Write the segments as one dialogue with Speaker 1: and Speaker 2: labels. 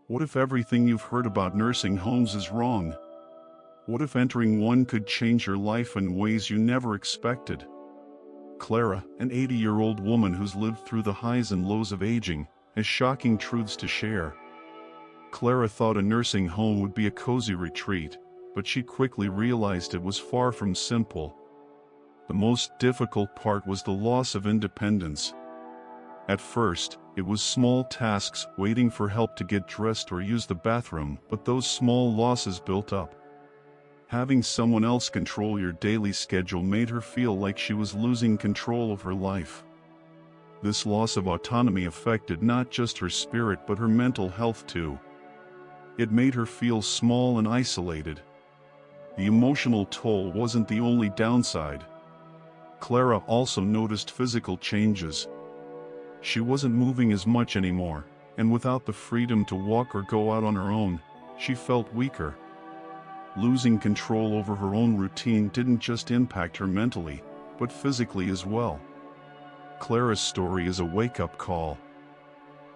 Speaker 1: What if everything you've heard about nursing homes is wrong? What if entering one could change your life in ways you never expected? Clara, an 80-year-old woman who's lived through the highs and lows of aging, has shocking truths to share. Clara thought a nursing home would be a cozy retreat, but she quickly realized it was far from simple. The most difficult part was the loss of independence. At first, it was small tasks, waiting for help to get dressed or use the bathroom, but those small losses built up. Having someone else control your daily schedule made her feel like she was losing control of her life. This loss of autonomy affected not just her spirit but her mental health too. It made her feel small and isolated. The emotional toll wasn't the only downside. Clara also noticed physical changes. She wasn't moving as much anymore, and without the freedom to walk or go out on her own, she felt weaker. Losing control over her own routine didn't just impact her mentally, but physically as well. Clara's story is a wake-up call.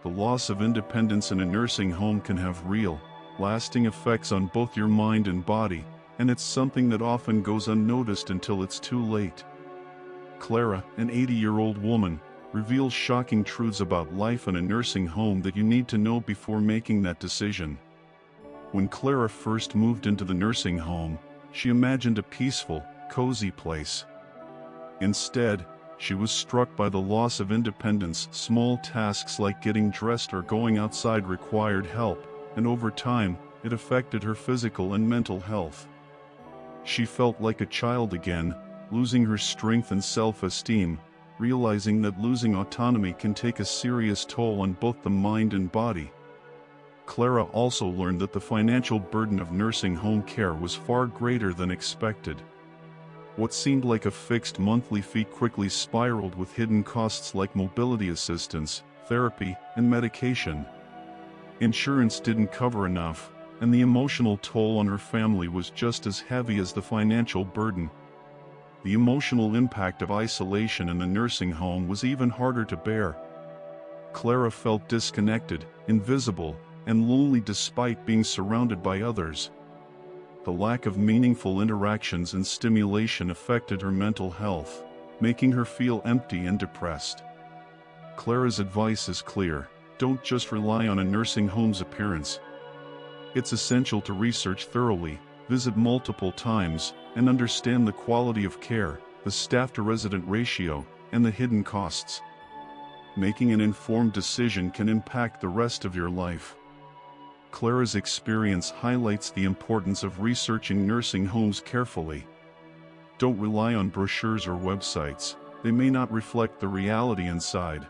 Speaker 1: The loss of independence in a nursing home can have real, lasting effects on both your mind and body, and it's something that often goes unnoticed until it's too late. Clara, an 80-year-old woman, reveals shocking truths about life in a nursing home that you need to know before making that decision. When Clara first moved into the nursing home, she imagined a peaceful, cozy place. Instead, she was struck by the loss of independence. Small tasks like getting dressed or going outside required help, and over time, it affected her physical and mental health. She felt like a child again, losing her strength and self-esteem, realizing that losing autonomy can take a serious toll on both the mind and body. Clara also learned that the financial burden of nursing home care was far greater than expected. What seemed like a fixed monthly fee quickly spiraled with hidden costs like mobility assistance, therapy, and medication. Insurance didn't cover enough, and the emotional toll on her family was just as heavy as the financial burden. The emotional impact of isolation in the nursing home was even harder to bear. Clara felt disconnected, invisible, and lonely despite being surrounded by others. The lack of meaningful interactions and stimulation affected her mental health, making her feel empty and depressed. Clara's advice is clear: don't just rely on a nursing home's appearance. It's essential to research thoroughly, visit multiple times, and understand the quality of care, the staff-to-resident ratio, and the hidden costs. Making an informed decision can impact the rest of your life. Clara's experience highlights the importance of researching nursing homes carefully. Don't rely on brochures or websites; they may not reflect the reality inside.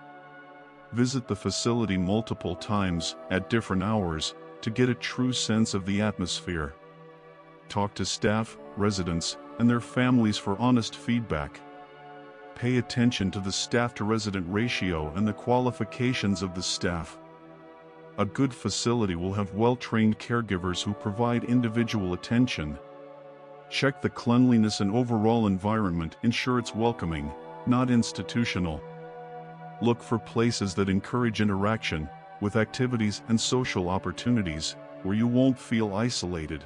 Speaker 1: Visit the facility multiple times, at different hours, to get a true sense of the atmosphere. Talk to staff, residents, and their families for honest feedback. Pay attention to the staff-to-resident ratio and the qualifications of the staff. A good facility will have well-trained caregivers who provide individual attention. Check the cleanliness and overall environment. Ensure it's welcoming, not institutional. Look for places that encourage interaction, with activities and social opportunities, where you won't feel isolated.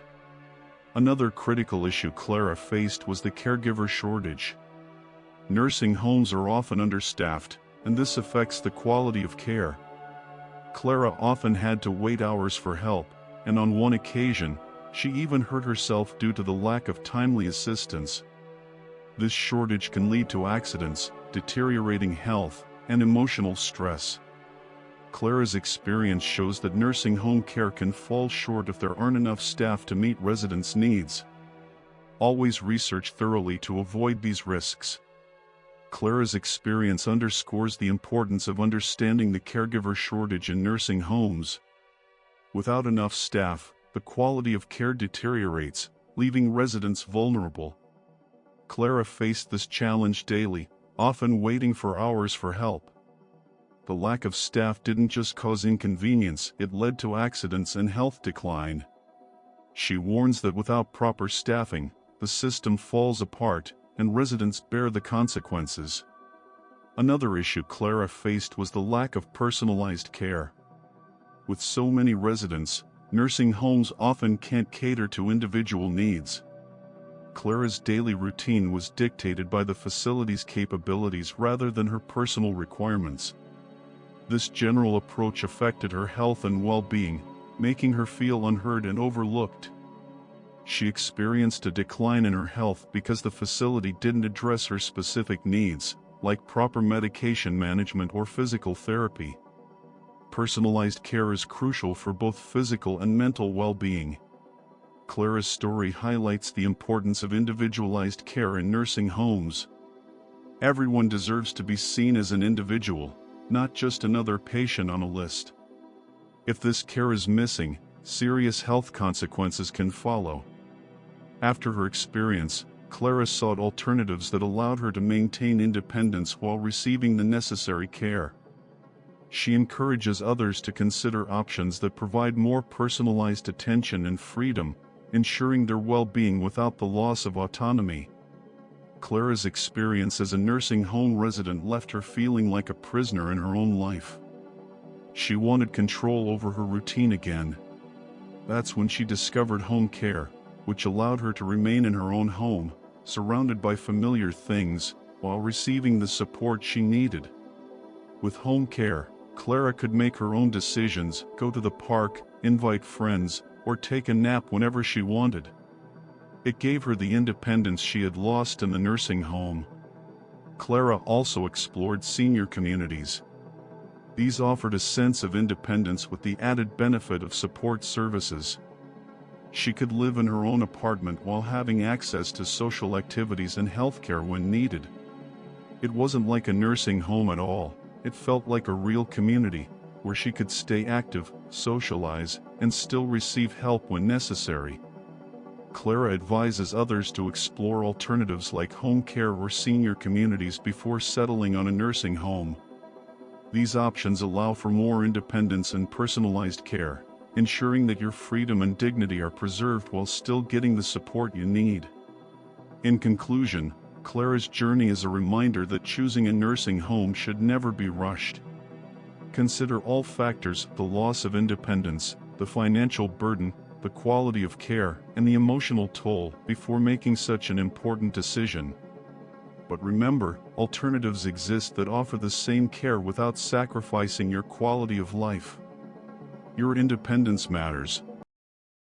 Speaker 1: Another critical issue Clara faced was the caregiver shortage. Nursing homes are often understaffed, and this affects the quality of care. Clara often had to wait hours for help, and on one occasion, she even hurt herself due to the lack of timely assistance. This shortage can lead to accidents, deteriorating health, and emotional stress. Clara's experience shows that nursing home care can fall short if there aren't enough staff to meet residents' needs. Always research thoroughly to avoid these risks. Clara's experience underscores the importance of understanding the caregiver shortage in nursing homes. Without enough staff, the quality of care deteriorates, leaving residents vulnerable. Clara faced this challenge daily, often waiting for hours for help. The lack of staff didn't just cause inconvenience, it led to accidents and health decline. She warns that without proper staffing, the system falls apart, and residents bear the consequences. Another issue Clara faced was the lack of personalized care. With so many residents, nursing homes often can't cater to individual needs. Clara's daily routine was dictated by the facility's capabilities rather than her personal requirements. This general approach affected her health and well-being, making her feel unheard and overlooked. She experienced a decline in her health because the facility didn't address her specific needs, like proper medication management or physical therapy. Personalized care is crucial for both physical and mental well-being. Clara's story highlights the importance of individualized care in nursing homes. Everyone deserves to be seen as an individual, not just another patient on a list. If this care is missing, serious health consequences can follow. After her experience, Clara sought alternatives that allowed her to maintain independence while receiving the necessary care. She encourages others to consider options that provide more personalized attention and freedom, ensuring their well-being without the loss of autonomy. Clara's experience as a nursing home resident left her feeling like a prisoner in her own life. She wanted control over her routine again. That's when she discovered home care, which allowed her to remain in her own home, surrounded by familiar things, while receiving the support she needed. With home care, Clara could make her own decisions, go to the park, invite friends, or take a nap whenever she wanted. It gave her the independence she had lost in the nursing home. Clara also explored senior communities. These offered a sense of independence with the added benefit of support services. She could live in her own apartment while having access to social activities and healthcare when needed. It wasn't like a nursing home at all. It felt like a real community, where she could stay active, socialize, and still receive help when necessary. Clara advises others to explore alternatives like home care or senior communities before settling on a nursing home. These options allow for more independence and personalized care, ensuring that your freedom and dignity are preserved while still getting the support you need. In conclusion, Clara's journey is a reminder that choosing a nursing home should never be rushed. Consider all factors: the loss of independence, the financial burden, the quality of care, and the emotional toll before making such an important decision. But remember, alternatives exist that offer the same care without sacrificing your quality of life. Your independence matters,